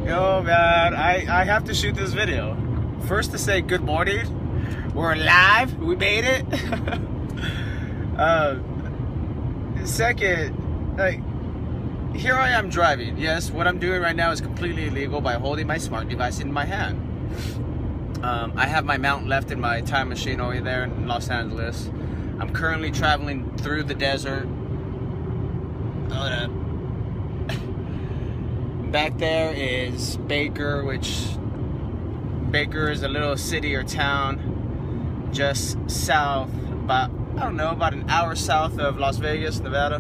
Yo, man, I have to shoot this video. First to say good morning. We're live. We made it. Second, like, here I am driving. Yes, what I'm doing right now is completely illegal by holding my smart device in my hand. I have my mount left in my time machine over there in Los Angeles. I'm currently traveling through the desert. Hold up. Back there is Baker, which Baker is a little city or town just south, about an hour south of Las Vegas, Nevada.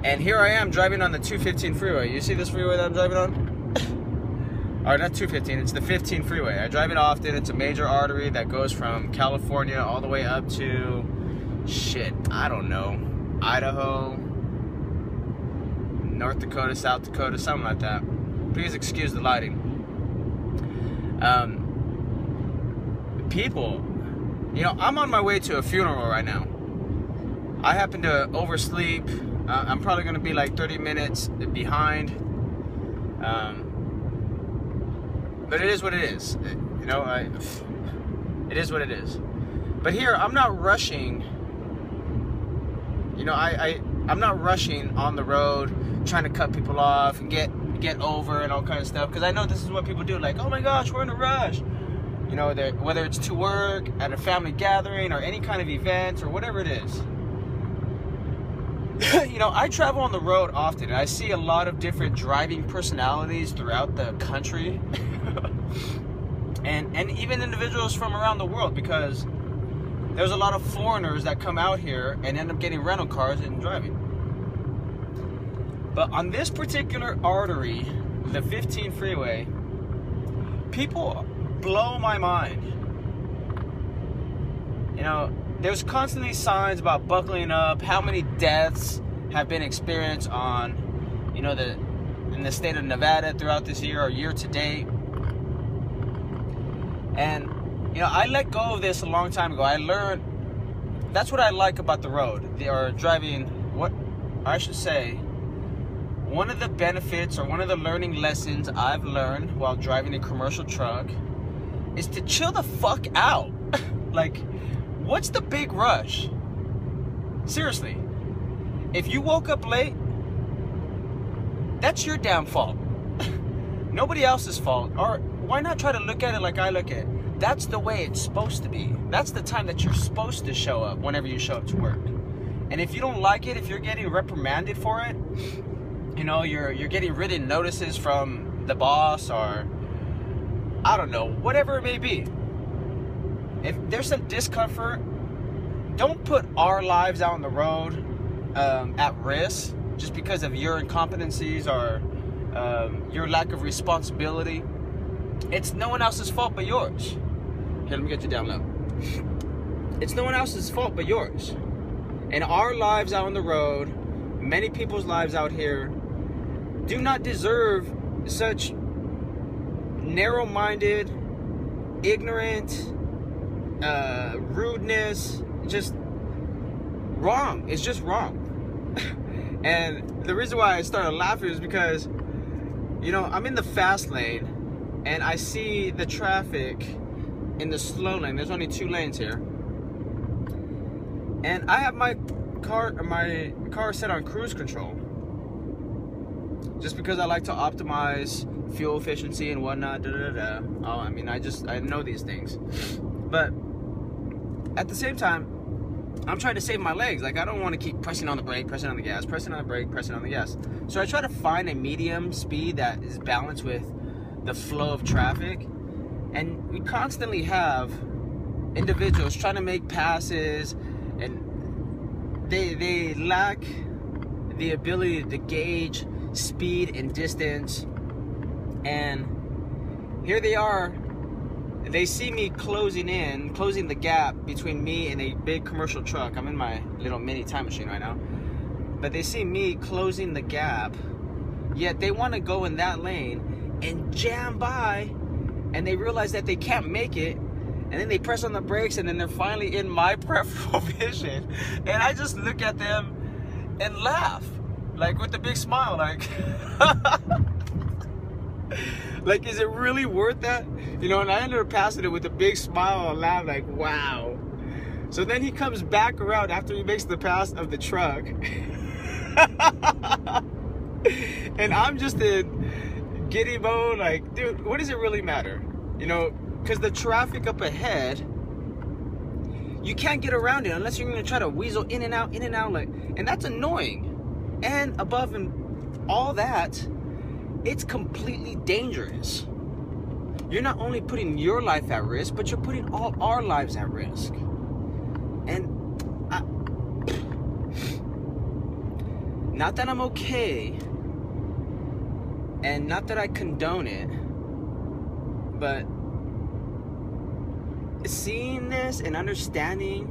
And here I am driving on the 215 freeway. You see this freeway that I'm driving on? Or not 215, it's the 15 freeway. I drive it often. It's a major artery that goes from California all the way up to, shit, I don't know, Idaho, North Dakota, South Dakota, something like that. Please excuse the lighting. People, you know, I'm on my way to a funeral right now. I happen to oversleep. I'm probably going to be like 30 minutes behind. But it is what it is. You know, it is what it is. But here, I'm not rushing. You know, I'm not rushing on the road, trying to cut people off and get over and all kinds of stuff. Because I know this is what people do. Like, oh my gosh, we're in a rush. You know, whether it's to work, at a family gathering, or any kind of event, or whatever it is. You know, I travel on the road often, and I see a lot of different driving personalities throughout the country. and even individuals from around the world, because there's a lot of foreigners that come out here and end up getting rental cars and driving. But on this particular artery, the 15 freeway, people blow my mind. You know, there's constantly signs about buckling up, how many deaths have been experienced on, you know, in the state of Nevada throughout this year or year to date. And, you know, I let go of this a long time ago. I learned, that's what I like about the road, or driving, what I should say, one of the benefits or one of the learning lessons I've learned while driving a commercial truck is to chill the fuck out. Like, what's the big rush? Seriously, if you woke up late, that's your damn fault. Nobody else's fault. Or why not try to look at it like I look at it? That's the way it's supposed to be. That's the time that you're supposed to show up whenever you show up to work. And if you don't like it, if you're getting reprimanded for it, you know, you're getting written notices from the boss, or I don't know, whatever it may be. If there's some discomfort, don't put our lives out on the road at risk just because of your incompetencies or your lack of responsibility. It's no one else's fault but yours. Here, let me get you down low. It's no one else's fault but yours. And our lives out on the road, many people's lives out here, do not deserve such narrow-minded, ignorant, rudeness. Just wrong. It's just wrong. And the reason why I started laughing is because, you know, I'm in the fast lane and I see the traffic in the slow lane. There's only 2 lanes here. And I have my car set on cruise control. Just because I like to optimize fuel efficiency and whatnot. Oh, I mean, I know these things. But at the same time, I'm trying to save my legs. Like, I don't want to keep pressing on the brake, pressing on the gas, pressing on the brake, pressing on the gas. So I try to find a medium speed that is balanced with the flow of traffic. And we constantly have individuals trying to make passes, and they lack the ability to gauge speed and distance. And here they are. They see me closing the gap between me and a big commercial truck. I'm in my little mini time machine right now. But they see me closing the gap, yet they want to go in that lane and jam by, and they realize that they can't make it, and then they press on the brakes, and then they're finally in my peripheral vision. And I just look at them and laugh, like with a big smile, like Like, is it really worth that? You know, and I ended up passing it with a big smile and laugh, like, wow. So then he comes back around after he makes the pass of the truck. And I'm just in giddy mode, like, dude, what does it really matter? You know, because the traffic up ahead, you can't get around it unless you're going to try to weasel in and out, like, and that's annoying. And above and all that, it's completely dangerous. You're not only putting your life at risk, but you're putting all our lives at risk. And not that I'm okay, and not that I condone it, but seeing this and understanding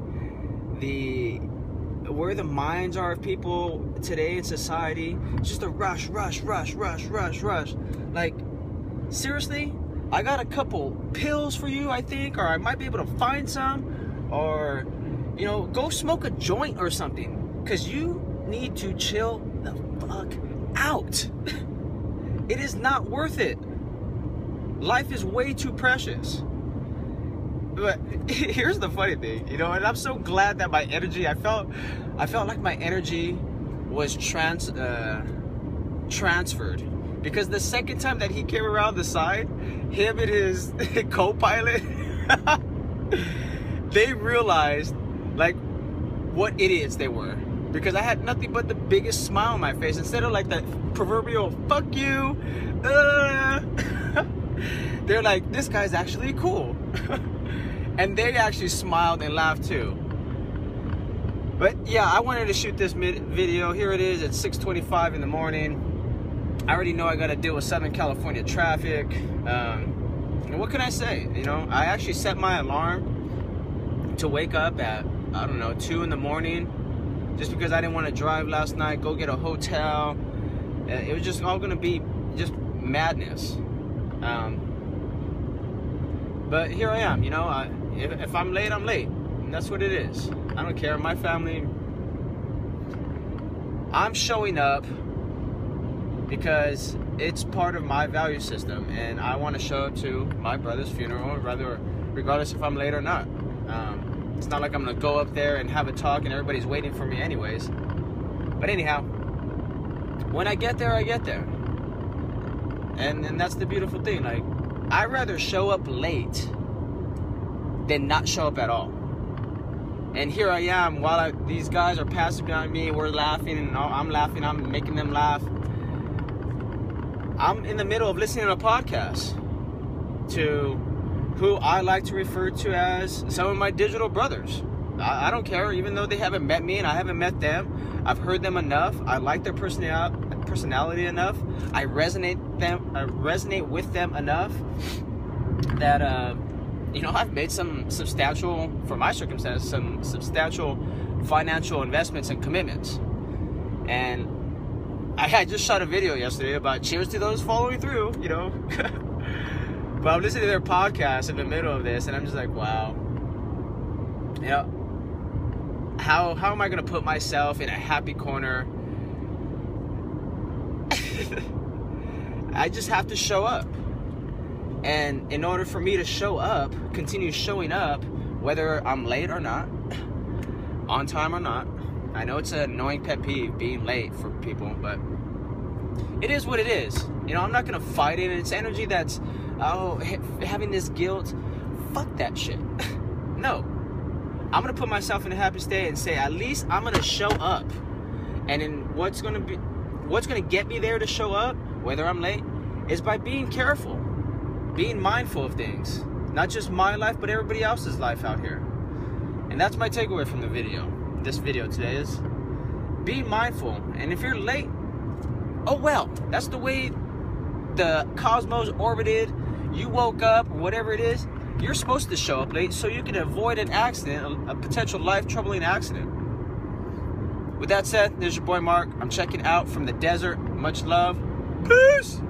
where the minds are of people today in society, just a rush. Like, seriously, I got a couple pills for you, I think, or I might be able to find some, or, you know, go smoke a joint or something, because you need to chill the fuck out. It is not worth it. Life is way too precious. But here's the funny thing, you know, and I'm so glad that my energy, I felt like my energy was transferred, because the second time that he came around the side, him and his co-pilot, they realized, like, what idiots they were, because I had nothing but the biggest smile on my face instead of like that proverbial "fuck you." They're like, this guy's actually cool. And they actually smiled and laughed too. But yeah, I wanted to shoot this video. Here it is at 6:25 in the morning. I already know I got to deal with Southern California traffic. And what can I say? You know, I actually set my alarm to wake up at, I don't know, 2 in the morning, just because I didn't want to drive last night, go get a hotel. It was just all going to be just madness. But here I am, you know, if I'm late, I'm late. And that's what it is. I don't care. My family, I'm showing up because it's part of my value system, and I want to show up to my brother's funeral, regardless if I'm late or not. It's not like I'm going to go up there and have a talk and everybody's waiting for me anyways. But anyhow, when I get there, I get there. And that's the beautiful thing. Like, I'd rather show up late than not show up at all. And here I am, while these guys are passing behind me, we're laughing, and I'm laughing, I'm making them laugh. I'm in the middle of listening to a podcast to who I like to refer to as some of my digital brothers. I don't care, even though they haven't met me and I haven't met them. I've heard them enough. I like their personality enough. I resonate with them enough that you know, I've made some substantial, for my circumstances, some substantial financial investments and commitments. And I just shot a video yesterday about cheers to those following through, you know. But I'm listening to their podcast in the middle of this, and I'm just like, wow. You know, how am I going to put myself in a happy corner? I just have to show up. And in order for me to show up, continue showing up, whether I'm late or not, on time or not. I know it's an annoying pet peeve, being late for people, but it is what it is. You know, I'm not going to fight it. It's energy that's, having this guilt. Fuck that shit. No. I'm going to put myself in a happy state and say, at least I'm going to show up. And then what's going to get me there to show up, whether I'm late, is by being careful. Being mindful of things. Not just my life, but everybody else's life out here. And that's my takeaway from the video. This video today is be mindful. And if you're late, oh well. That's the way the cosmos orbited. You woke up, or whatever it is. You're supposed to show up late so you can avoid an accident, a potential life-troubling accident. With that said, there's your boy Mark. I'm checking out from the desert. Much love. Peace!